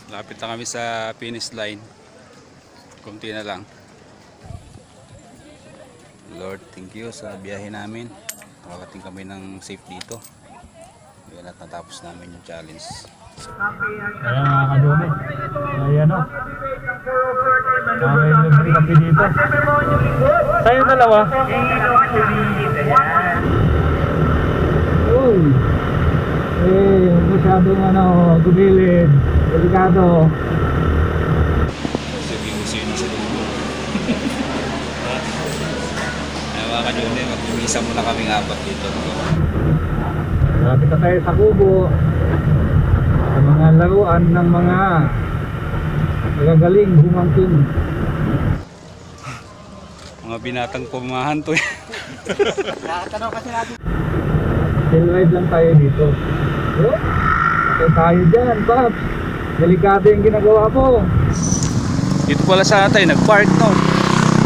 Lapit na kami sa finish line. Kunti na lang. Lord, thank you sa biyahe namin. Nakakating kami ng safe dito. Ayan, at natapos namin yung challenge. Ayan mga kadumi. Ayan o. May libre kape dito. Sa'yo dalawa. Uy. Masyadong gumilid. Delikado. Seryoso yun sa dulo. Ayan mga kadumi, mag-umisa muna kaming apat dito. Lapit na tayo sa kubo. Sa mga laruan ng mga magagaling humangking. Mga binatang pumahan to eh. Nakatanong kasi natin. Chill ride lang tayo dito. Oh, okay tayo dyan, Paps. Delikado yung ginagawa mo. Dito pala sana tayo nag-park, no?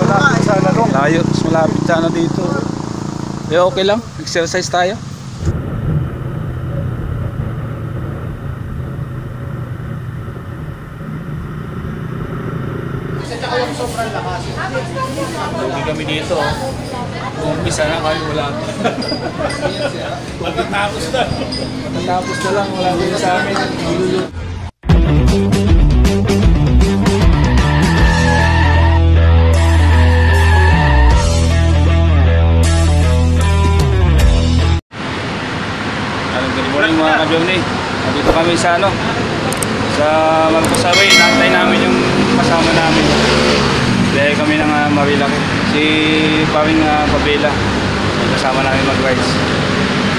Malapit sana, no? Layo, malapit sana dito. Eh okay lang, exercise tayo. Hindi kami dito. Umpisa na kami, wala pa. Matatapos na. Matatapos na lang, wala din sa amin. Good morning mga ka-Johnny. Nandito kami sa sa Malcosaway. Naantay namin yung kasama namin. Dahil kami ng Marilaki. Si Pawing Pabela. Kasama namin mag-rides.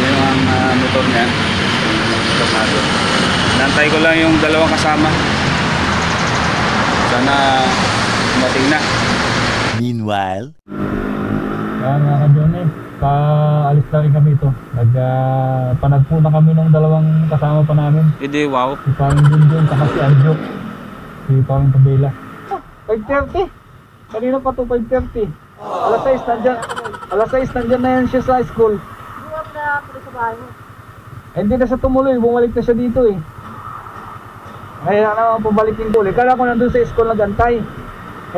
Yun ang motor niya. Motor natin. Naantay ko lang yung dalawang kasama. Sana mating na. Meanwhile, Ayan mga ka-Johnny, paalis na rin kami ito. Panagpo na kami ng dalawang kasama pa namin. Hindi, wow. Si Pawing Junjun, saka si Anjo. Si Pawing Pabela. 5:30. Kanina pa to 5:30. Alas 6 nandyan na yan siya sa school. Buwag na ako sa bahay mo. Hindi na siya tumuloy, bumalik na siya dito eh. Kaya naman pabalikin ko ulit. Kala ko nandun sa school nagantay.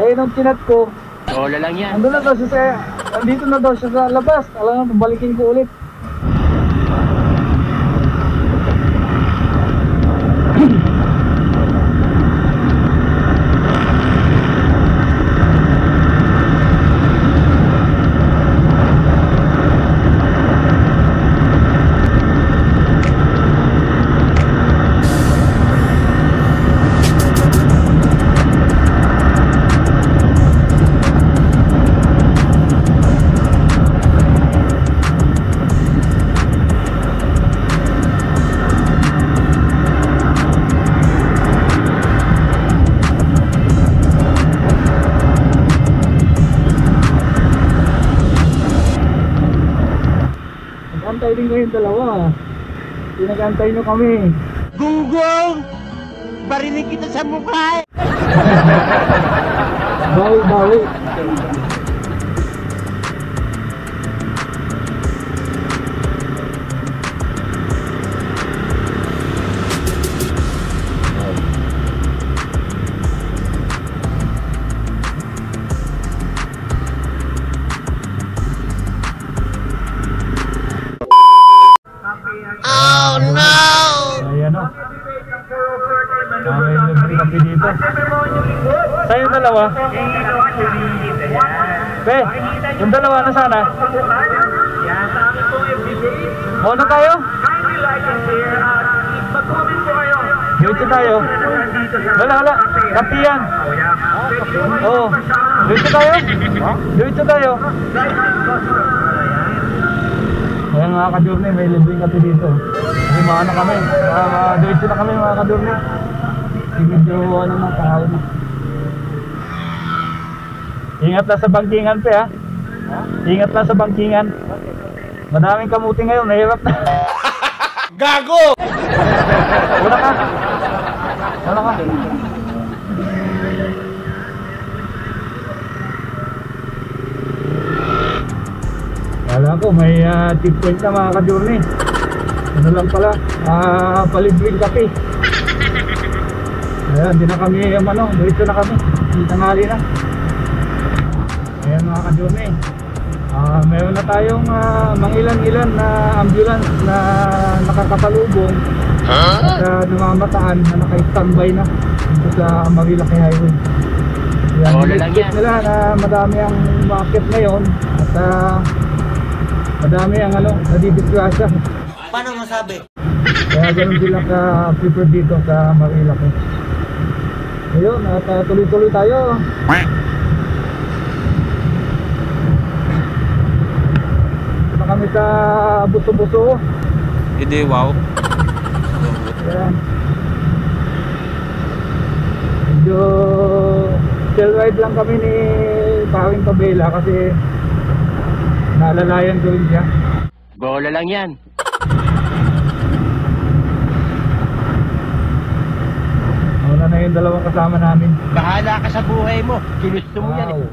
Eh nung chinat ko, Lola lang yan. nandun na daw siya sa, nandito na daw siya sa labas. Alam mo, pabalikin ko ulit. Nag-antay din kayong dalawa. Pinag-antay nyo kami. Gunggong! Barinig kita sa mukha! Bawi. Ayan o. May libre kape dito. Sa'yo dalawa. Be, yung dalawa na sana. Muna tayo. Diretso tayo. Wala. Kape yan. Oo. Diretso tayo. Ayan mga ka-Journey, may libreng kape dito. May maano kami. Diretso na kami mga ka-Journey. Medyo na kahawin na. Ingat lang sa bangkingan pe ha. Ingat lang sa bangkingan. Madaming kamuti ngayon, nahirap na. Gago! Wala ka. Kala ko may checkpoint na mga ka-Journey. Ano lang pala, palibreng kape. Ayan, hindi na kami, diretso na kami. Hindi tanghali na. Ayan mga ka-journey. Meron na tayong mangilan-ilan na ambulance na nakakasalubong at namamataan na naka-standby na dito sa Marilaki Highway. Yan, in-expect nila na madami ang market ngayon at madami ang nadidisgrasya. Paano masabi? Kaya ganun sila ka-prepared dito sa Marilaki. Ayun, at tuloy-tuloy tayo. Ito kami sa Buso-Buso. Hindi, wow. Ayan. Medyo chill ride lang kami ni Paring Pabela kasi naalalayan ko rin siya. Bola lang yan. Una na yung dalawang kasama namin. Bahala ka sa buhay mo. Ginusto mo yan. Wow.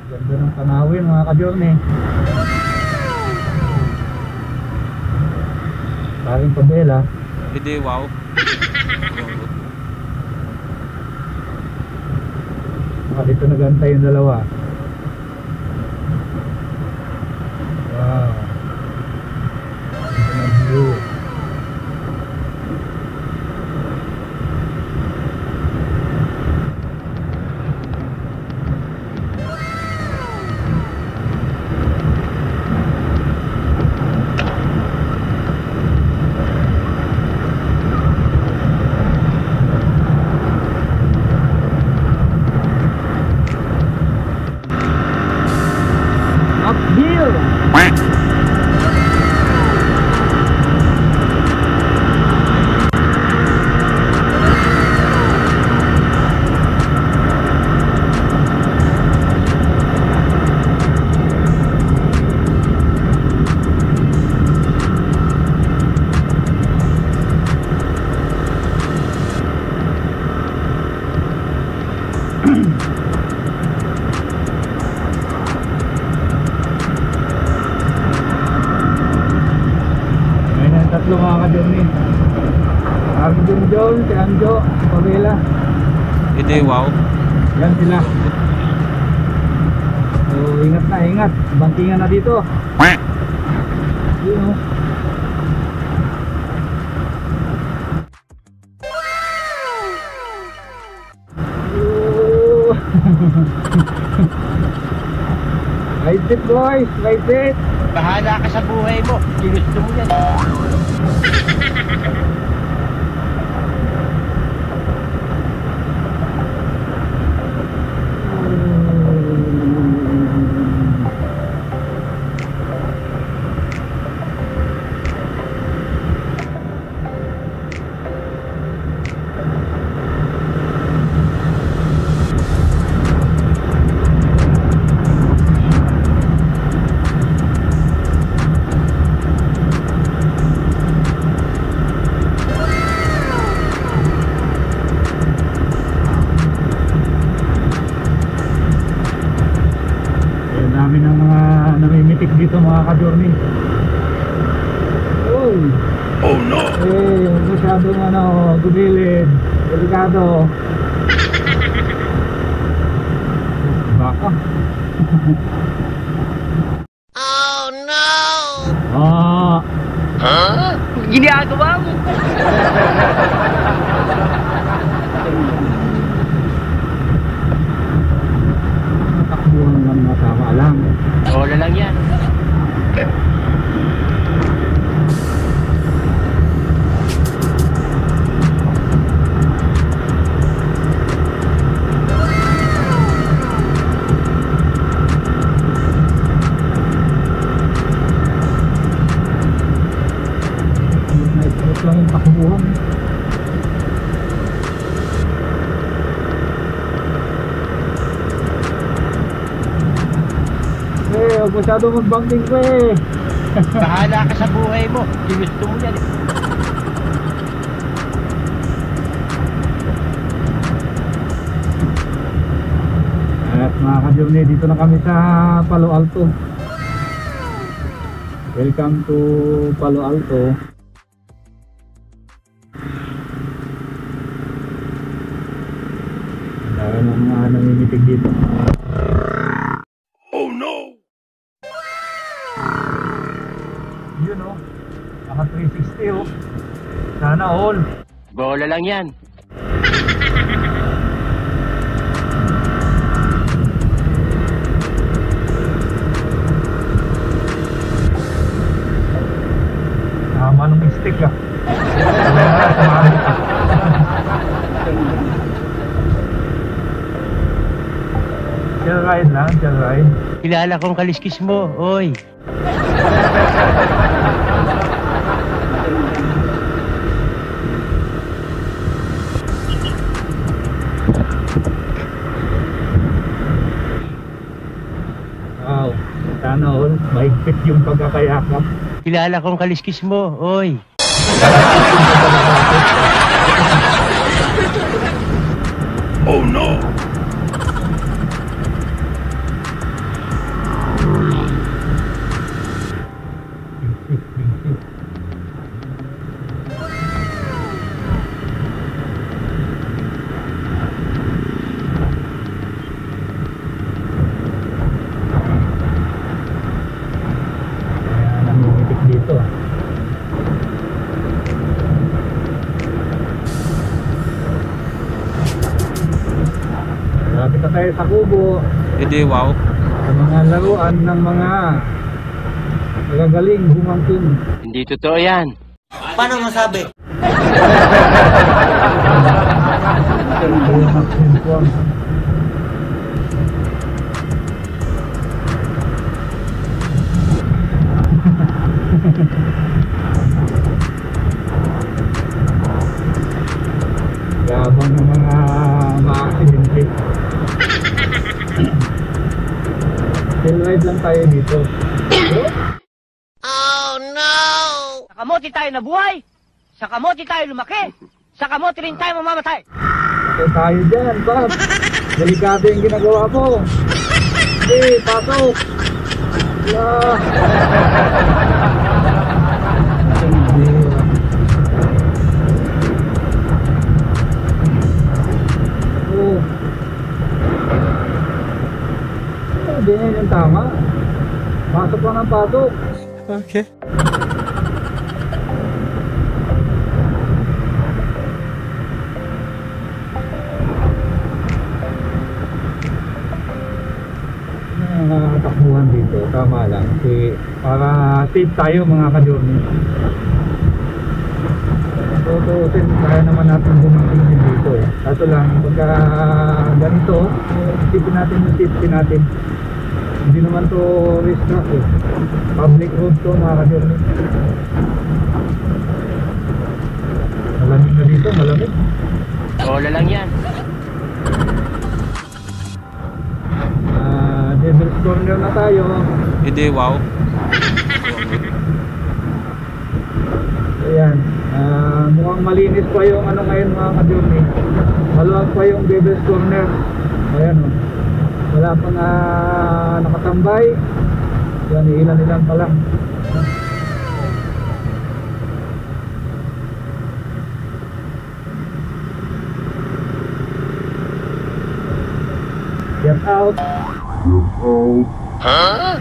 Ganda ng tanawin mga ka-journey. Paring Pabela. Hindi, wow. Dito nagantay yung dalawa. Wow. Ganda ng view. Uphill. Tatlo mga ka-journey. Sabi din John, si Anjo, si Pamela. Hindi, wow. Yan sila. So ingat na, ingat. Bantingan na dito. Yun o. Right seat boys, right seat. Bahala ka sa buhay mo. Ginusto mo yan. Dami ng mga namimitik dito mga ka-journey. Uy! Oh no! Masyadong gumilid. Delikado. Baka. Oh no! Ah! Ginagawa mo! Takbuhan lang na tama lang. Bola lang yan. Naisip lang yung takbuhan. Huwag masyado mag-banking ko eh. Bahala ka sa buhay mo. Ginusto mo yan. At mga ka-journey, dito na kami sa Palo Alto. Welcome to Palo Alto. Meron ng mga nangingitig dito. Oh no! Yun oh. Naka 360 oh. Sana all. Bola lang yan. Tama nung stick ah. Chill ride lang, chill ride. Kilala kong kaliskis mo, oy. Wow, sana all. Mahigpit yung pagkakayakap. Kilala kong kaliskis mo, oy. Oh no! Kaya nangingitik dito ah. Malapit na tayo sa Kubo. Hindi, wow. Sa mga laruan ng mga magagaling humangking. Hindi totoo yan. Paano masabi? Humangking po. Gabang ng mga ma-aksidente. Chill ride lang tayo dito. Sa kamote tayo nabuhay, sa kamote tayo lumaki, sa kamote rin tayo mamamatay. Okay tayo dyan, Bob. Delikado yung ginagawa mo. Hindi, pasok. Yeah. Hindi. Oh. Hindi yan yung tama. Pasok lang ng pasok. Okay. Takbuhan dito, tama lang kasi para safe tayo mga ka-journey. Tutusin, kaya naman natin bumangking din dito eh. Kaso lang, pagka ganito, isipin natin yung safety natin. Hindi naman to risk track eh. Public road to mga ka-journey. Malamig na dito, malamig. Bola lang yan. Devil's Corner na tayo. Hindi, wow. Ayan, mukhang malinis pa yung ano ngayon mga ka-journey. Maluwag pa yung Devil's Corner. Ayan o. Wala pang nakatambay. Yan, ilan-ilan pa lang. Get out. Huh?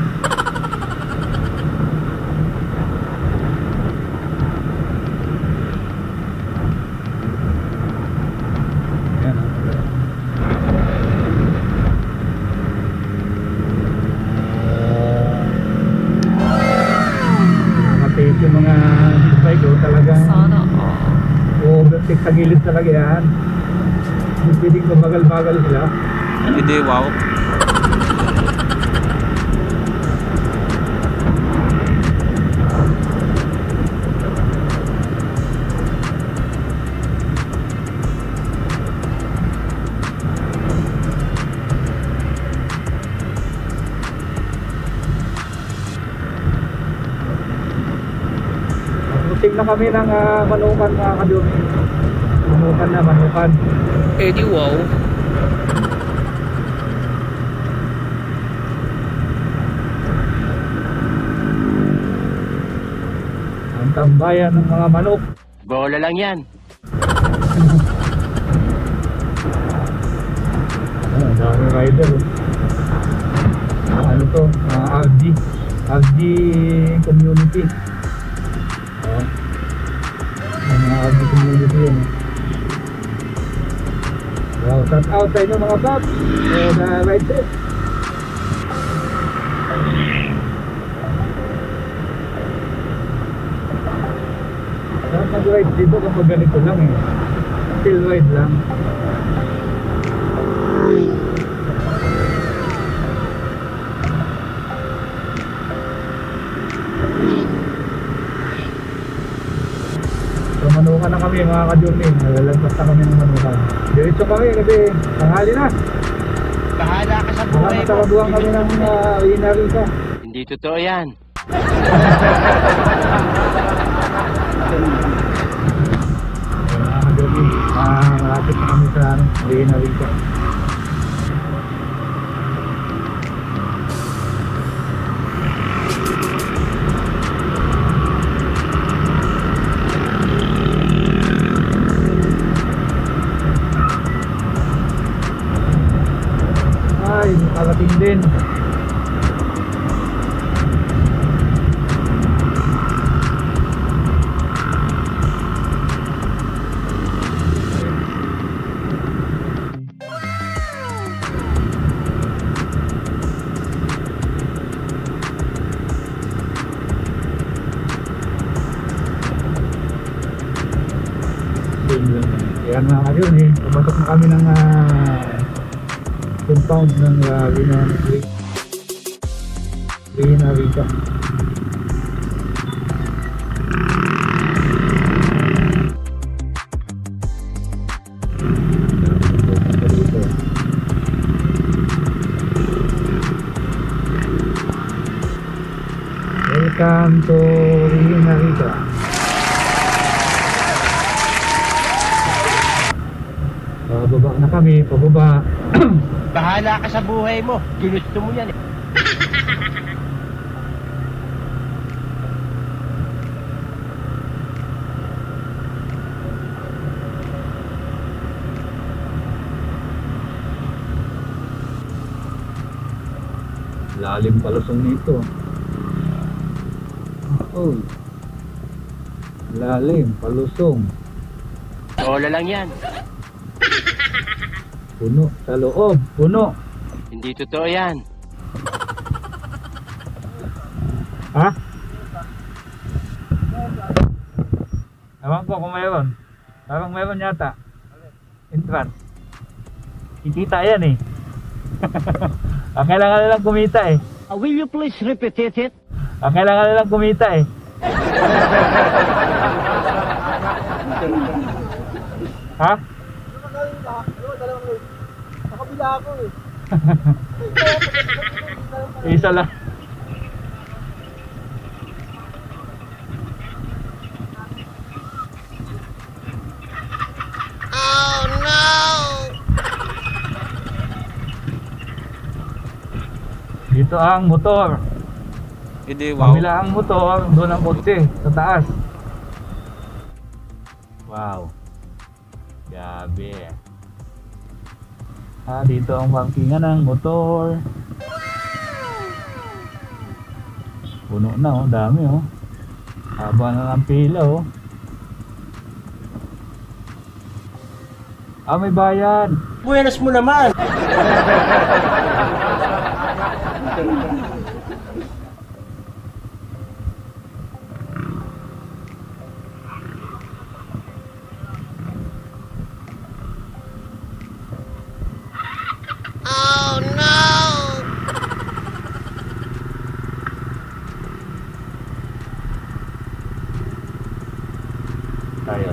Ayan. Nakatape yung mga bike o talagang overtake sa gilid talaga yan. Hindi pwedeng mabagal-bagal sila. Hindi, wow. Puting na kami ng Manukan mga ka-journey. Manukan na, Manukan. Eh, di wow. Ang tambayan ng mga manok. Bola lang yan. Community. Yung mga Algi Community yun. Wow, shout out sa inyo mga paps. Ride safe. Dapat mag-ride dito kapag ganito lang eh. Still ride lang. So Manukan na kami mga ka-journey. Nalalagpas na kami ng Manukan. Diretso kami kasi tanghali na. Bahala ka sa buhay mo. Nakakatawaduhan kami ng Inarita. Hindi totoo yan. Mga ka-journey, malapit na kami sa Inarita. Ay, nakarating din. Yan mga ka-yun eh, pumasok na kami ng compound ng Linarita. Welcome to Linarita. Pababa na kami, pababa. Bahala ka sa buhay mo. Ginusto mo yan eh. Lalim palusong nito. Oh. Lalim palusong. Lola lang yan. Puno sa loob, puno. Hindi totoo yan. Ha? Ewan ko kung mayroon. Parang mayroon yata. Entrance. Kikita yan eh. Kailangan nilang kumita eh. Will you please repeat it? Kailangan nilang kumita eh. Ha? Nakabila ako eh. Isa lang. Oh no! Dito ang motor. Hindi, wow. Kabila ang motor, doon ang kotse, sa taas. Wow. Gabi. Dito ang parkingan ng motor. Puno na oh, dami oh. Haba na ng pila oh. May bayan. Buenas mo naman. Oh no!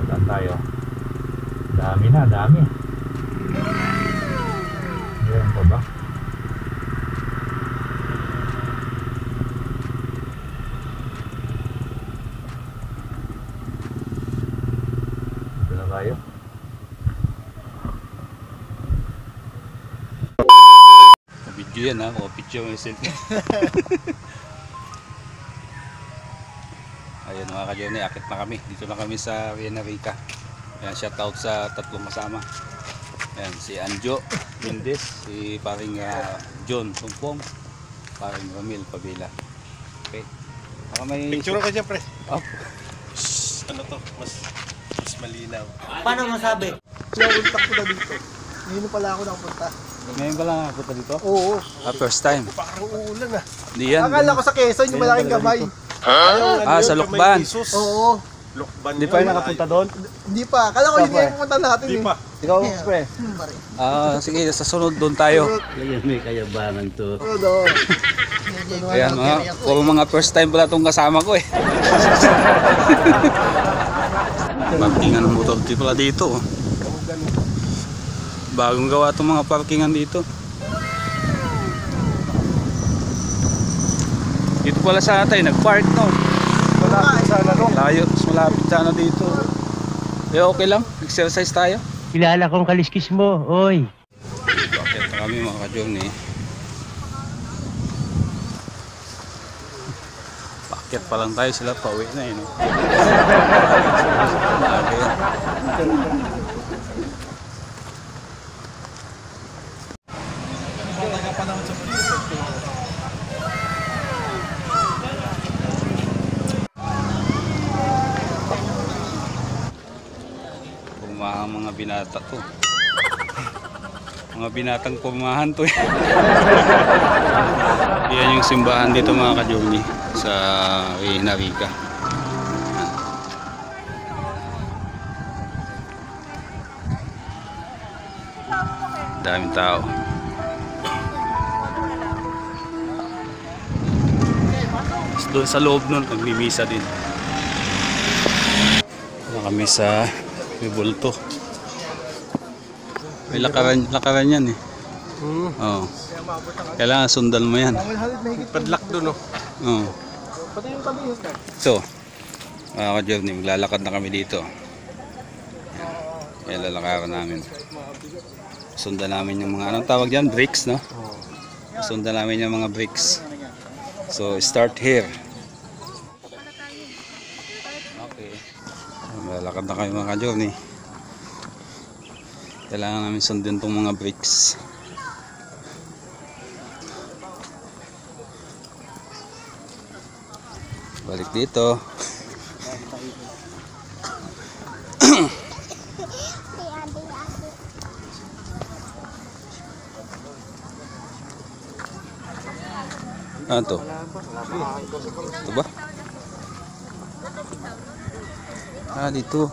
Saan tayo? Dami na, dami. Meron pa ba? Dito na tayo. Video yan ha, o picture yung selfie. Ayun mga ka-journey, akit na kami. Dito na kami sa Linarita. Ayan, shoutout sa tatlong kasama. Ayan, si Anjo Mendez, si paring John Tumpong, paring Ramil Pabila. Okay. Baka may... Picture ka dyan, pre. Oh. Ano to? Mas malinaw. Paano masabi? Sinabuntak ko na dito. Ngayon pala ako nakapunta. Ngayon ba lang nakapunta dito? Oo. First time. Parang uulan ah. Hindi yan. Akala ko sa Quezon yung malaking gabay. Sa Lukban. Oo. Lukban. Hindi pa yung nakapunta doon? Hindi pa. Akala ko yun yung pumunta natin. Hindi pa. Ikaw, pre. Sige, sa sunod doon tayo. Kaya may kayabangan to. Oo doon. Ayan, puro mga first time pala itong kasama ko eh. Parkingan ng motor di pala dito. Bagong gawa itong mga parkingan dito. Dito pala sa atay, nag-park no. Malapit sana no. Layo, malapit sana dito. Okay lang, exercise tayo. Kilala kong kaliskis mo, oy. Bakit kami mga ka-journey. Bakit pa lang tayo, sila pauwi na eh no. Pumahang mga binata to. Mga binatang pumahan to eh. Yan yung simbahan dito mga ka-journey sa Narica. Daming tao. Doon sa loob nun, nagmimisa din. Kami sa may bulto. May lakaran yan eh. Oo. Kailangan sundan mo yan. Padlock doon, no? Oo. Pati yung tabi yun. So, mga ka-journey, maglalakad na kami dito. Kaya lalakaran namin. Sundan namin yung mga, anong tawag dyan? Bricks, no? Sundan namin yung mga bricks. So, start here. Okay. Maglalakad na kami mga ka-journey. Kailangan namin sundin itong mga bricks. Balik dito. Ano to? Ito ba? Dito.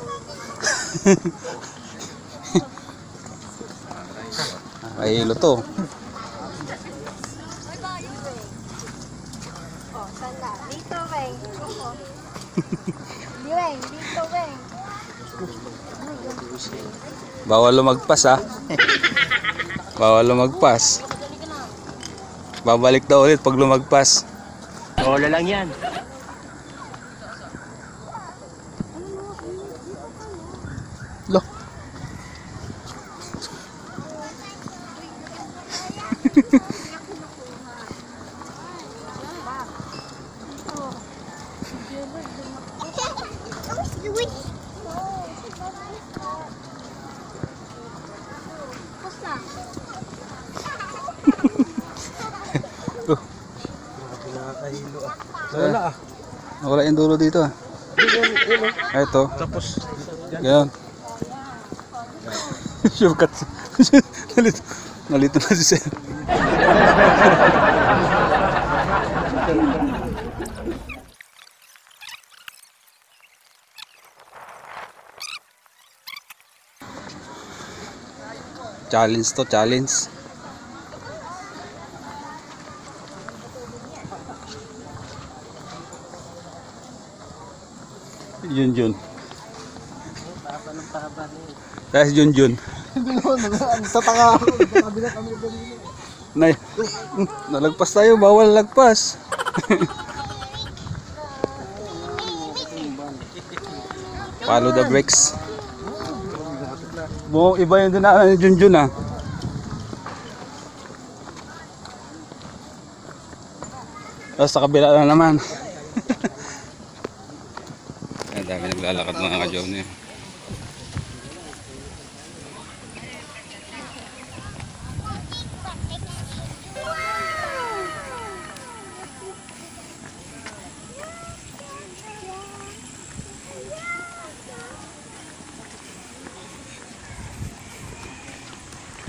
Ay, hilo to. Dito, Weng. Weng, dito, Weng. Bawal lumagpas ha. Bawal lumagpas. Babalik daw ulit pag lumagpas. Wala lang yan. Lo. Wala ah. Wala yung dulo dito ah. Ito. Tapos, Yan. Shortcut. Nalito na si Sir. Challenge to, challenge. Junjun. Guys, Junjun. sa tanga ako. Kabila kami ganun. Nay, nalagpas tayo, bawal lagpas. Follow the brakes. Buong iba yung dinaanan ni Junjun ah. Tapos sa kabila na naman. Ang dami naglalakad mga ka-journey.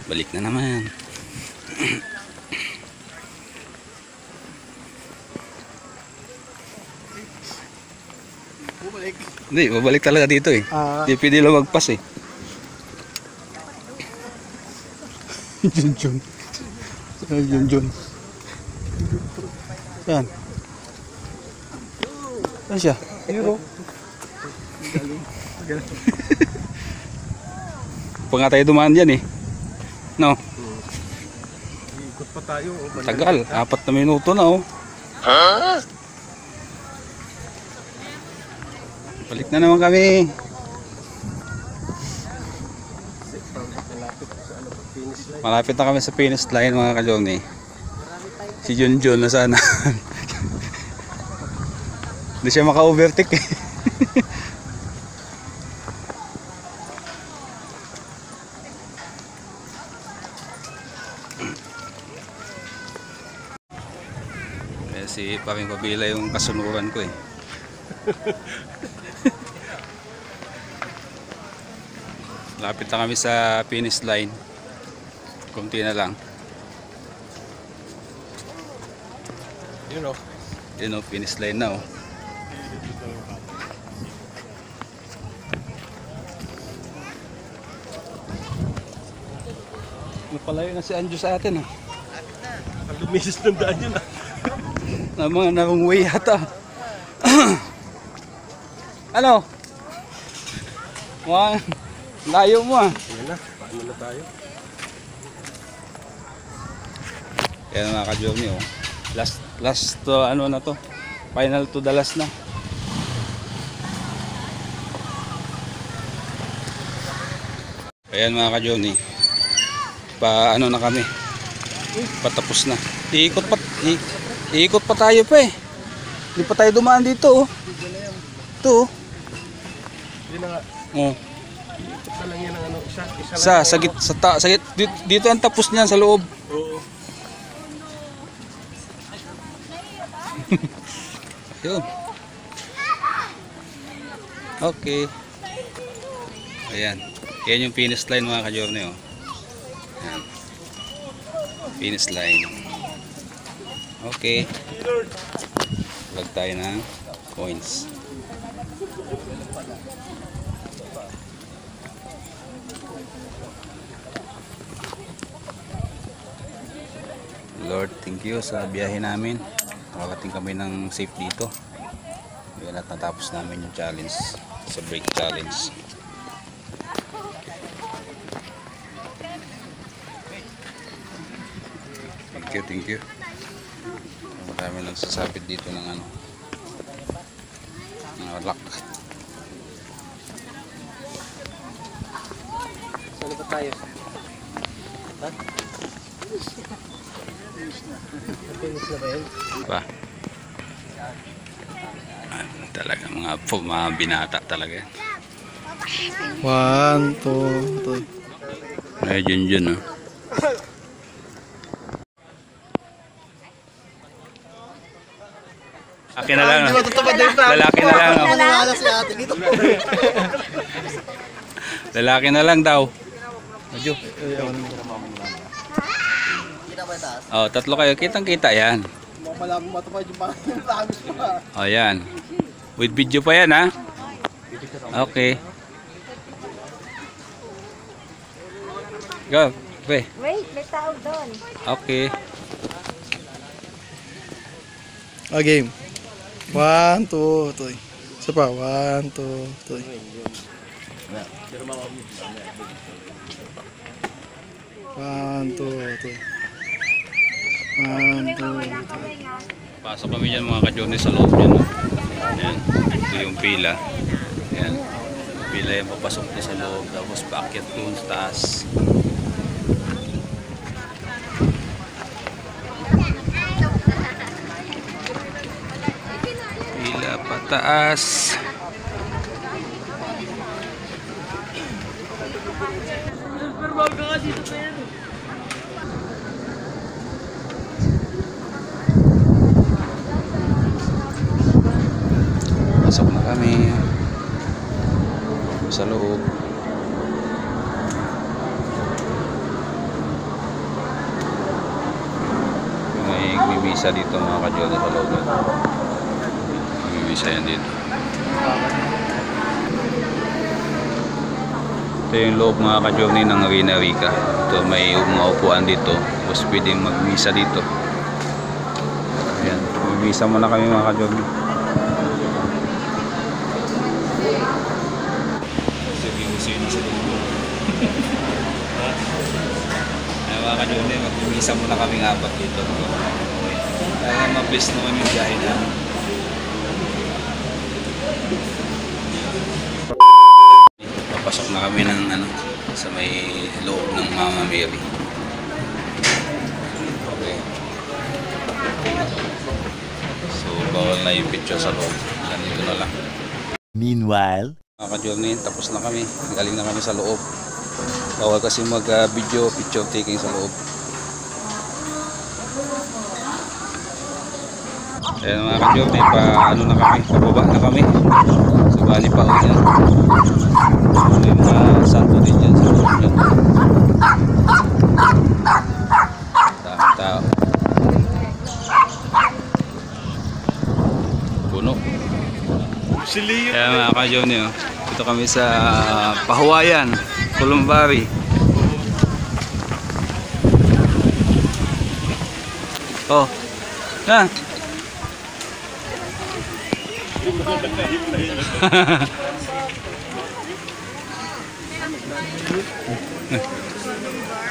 Balik na naman. Hindi, babalik talaga dito eh. Hindi pwede lumagpas eh. Junjun. Junjun. Yan. Saan siya? Hero. Pa nga tayo dumaan dyan eh. No? Ikot pa tayo. Tagal, 4 na minuto na oh. Balik na naman kami. Malapit na kami sa finish line mga ka-journey. Si Junjun na sana. Hindi siya maka-overtake eh. Si Paring Pabila yung kasunuran ko eh. Lapit na kami sa finish line. Kunti na lang. Yun o, finish line na o. Napalayo na si Anjo sa atin ah. Lumisis ng daan yun ah. Na mga narungway yata. Ano? Wow, layo mo ah. Yan na, paano na tayo? Kaya mga ka-journey oh. Last ano na to. Final to the last na. Ayan mga ka-journey. Ano na kami. Patapos na. Iikot pa tayo pa eh. Hindi pa tayo dumaan dito oh. Ito oh. Yun na nga. Oh. Ikot na lang yan ang ano. Isa Sa git dito ang tapos niyan sa loob. Oo. Yun. Okay. Ayan. Yan yung finish line mga ka-journey oh. Ayan. Finish line. Okay. Lag tayo ng points. Lord, thank you sa biyahe namin. Nakakating kami ng safe dito. Ayan, at natapos namin yung challenge sa break challenge. Thank you. Marami nagsasabit dito ng ano, lock. Saan ba tayo? Ha? Finish na ba yun? Pa. Talaga mga binata talaga. 1, 2, 3. Ay, Junjun oh. Lalaki na lang. Lalaki na lang. Wala si ate dito. Lalaki na lang daw. Medyo. Oh, 3 kayo. Kitang-kita yan. Malabong matupad yung lamis pa. Oh, yan. With video pa yan, ha? Okay. Go. Pre. Wait, may tao doon. Okay. Game. 1, 2, 3. Isa pa. 1, 2, 3. 1, 2, 3. 1, 2, 3. Pasok kami dyan mga ka-journey sa loob dyan. No? Ayan. Ito yung pila. Ayan. Pila yung papasok na sa loob. Tapos paakyat doon sa taas. Pila pataas. Pasok na kami sa loob. mamimisa dito mga ka-journey sa loob. Mamimisa yan dito. Ito yung loob mga ka-journey ng Arena Rica. Ito may mga upuan dito. Tapos pwedeng magmisa dito. Ayan, mamimisa muna kami mga ka-journey. Ay mga ka-journey, magmimisa muna kaming apat dito. Kaya ma-bless naman yung biyahe namin. Papasok na kami ng sa may loob ng Mama Mary. Okay. So bawal na yung picture sa loob. Ganito na lang. Meanwhile, Mga ka-journey, tapos na kami. Galing na kami sa loob. Bawal kasi mag-video, picture taking sa loob. Ayan mga ka-journey, na kami, pababa na kami. Sa bali pa ulit yan. May mga santo din dyan sa loob dyan. Daming tao. Puno. Ayan mga ka-journey, dito kami sa Pahuayan, Columbari. Oh, na.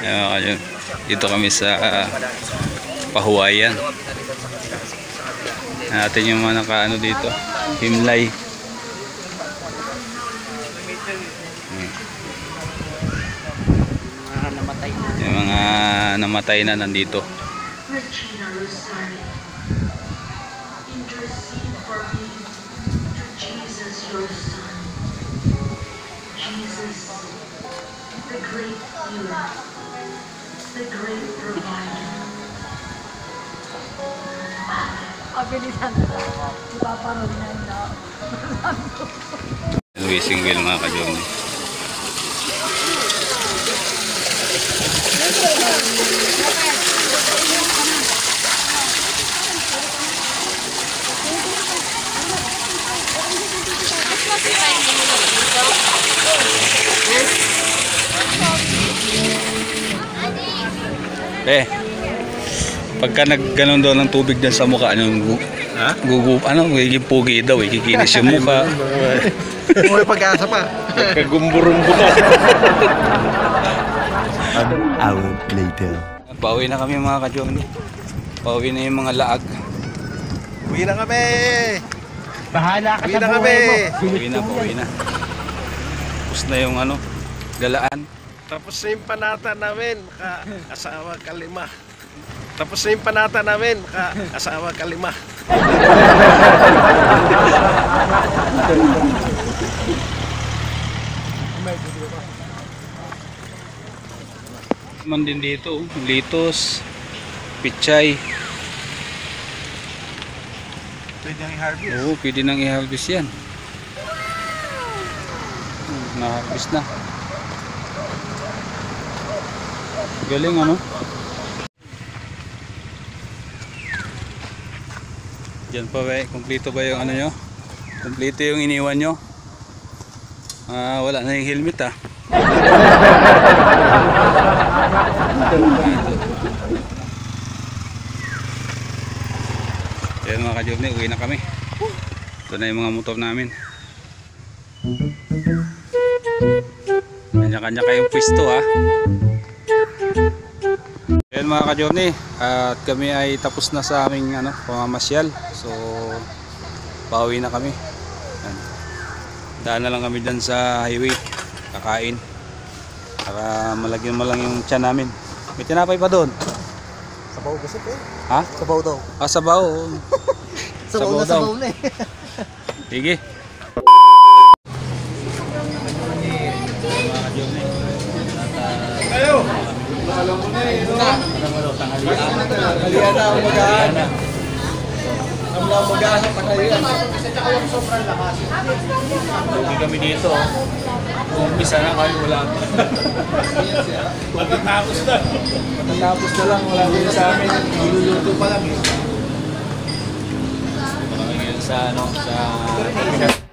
Ayan, dito kami sa Pahuayan. Natin yung mga nakaano dito, himlay. Yung mga namatay na nandito. Luising Will mga ka-journey. Pagka nagganon daw ng tubig dyan sa mukha, magiging pugi daw, kikinis yung mukha. May pag-asa pa. Kagumburumbo ka. an hour later. Pauwi na kami mga ka-journey. Pauwi na yung mga laag. Uwi na kami! Bahala ka Uwi sa na buhay kami. mo. Pauwi na. Tapos na yung galaan. Tapos na yung panata namin, asawa kalima. Tapos na yung panata namin, asawa kalima. Man din dito, litos, pichay. Pwede nang i-harvest. Oo, pwede nang i-harvest yan. Na-harvest na. Galing Diyan pa ba, kumpleto ba yung nyo? Kumpleto yung iniwan nyo? Wala na yung helmet Ayan mga ka-journey, uwi na kami. Ito na yung mga motor namin. Kanya-kanya kayong pwesto Ayan mga ka-journey, at kami ay tapos na sa aming pamamasyal. So pauwi na kami. Ayan. Daan na lang kami dyan sa highway, kakain para malagyan mo lang yung tiyan namin. May tinapay pa doon. Sabaw kasi po. Ha? Sabaw daw. Sabaw. Sabaw na daw. sabaw na Sige. Ayo! Alam mo na tanghalian na ang mag-aan. Ang mag-aan sa tanghalian. Hindi kami dito. Umpisa na kayo, wala. Pagkatapos na. Tapos na lang, wala din sa amin. Niluluto pa lang sa ano sa